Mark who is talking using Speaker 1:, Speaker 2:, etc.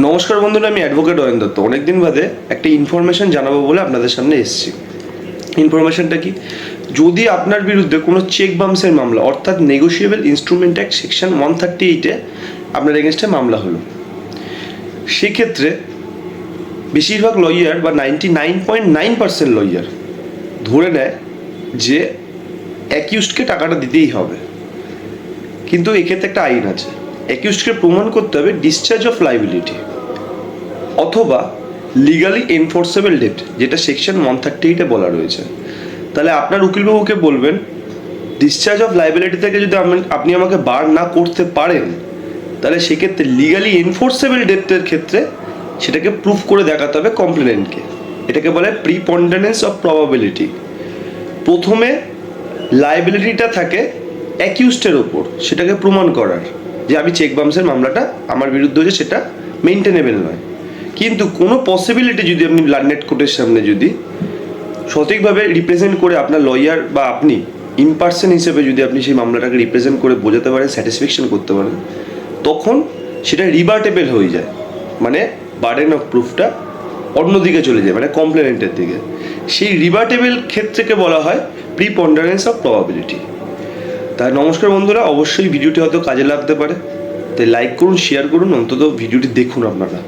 Speaker 1: নমস্কার বন্ধুরা, আমি অ্যাডভোকেট অয়ন দত্ত। অনেকদিন বাদে একটা ইনফরমেশন জানাবো বলে আপনাদের সামনে এসেছি। ইনফরমেশনটা কি, যদি আপনার বিরুদ্ধে কোনো চেক বাউন্সের মামলা অর্থাৎ নেগোশিয়েবল ইনস্ট্রুমেন্ট অ্যাক্ট সেকশন 138-এ আপনার এগেনস্টে মামলা হলো, সেক্ষেত্রে বেশিরভাগ লয়ার বা 99.9% লয়ার ধরে নেয় যে অ্যাকিউজডকে টাকাটা দিতেই হবে। কিন্তু এক্ষেত্রে একটা আইন আছে, অ্যাকিউজডকে প্রমাণ করতে হবে ডিসচার্জ অফ লাইবিলিটি অথবা লিগালি এনফোর্সেবল ডেট, যেটা সেকশন 138-এ বলা রয়েছে। তাহলে আপনার উকিলবাবুকে বলবেন, ডিসচার্জ অফ লাইবিলিটি থেকে যদি আপনি আমাকে বার না করতে পারেন, তাহলে সেক্ষেত্রে লিগালি এনফোর্সেবল ডেটের ক্ষেত্রে সেটাকে প্রুফ করে দেখাতে হবে কমপ্লেনেন্টকে। এটাকে বলে প্রিপন্ডারেন্স অফ প্রবাবিলিটি। প্রথমে লাইবিলিটিটা থাকে অ্যাকিউজডের ওপর, সেটাকে প্রমাণ করার যে আমি চেক বাউন্সের মামলাটা আমার বিরুদ্ধে হয়েছে সেটা মেনটেনেবল নয়। কিন্তু কোনো পসিবিলিটি যদি আপনি লার্নেড কোর্টের সামনে যদি সঠিকভাবে রিপ্রেজেন্ট করে আপনার লয়ার বা আপনি ইন পার্সন হিসেবে যদি আপনি সেই মামলাটাকে রিপ্রেজেন্ট করে বোঝাতে পারেন, স্যাটিসফ্যাকশন করতে পারেন, তখন সেটা রিভার্টেবল হয়ে যায়, মানে বার্ডেন অফ প্রুফটা অন্যদিকে চলে যায়, মানে কমপ্লেনেন্টের দিকে। সেই রিভার্টেবল ক্ষেত্রকে বলা হয় প্রিপন্ডারেন্স অফ প্রবাবিলিটি। তাই নমস্কার বন্ধুরা, অবশ্যই ভিডিওটি হয়তো কাজে লাগতে পারে, তাই লাইক করুন, শেয়ার করুন, অন্তত ভিডিওটি দেখুন আপনারা।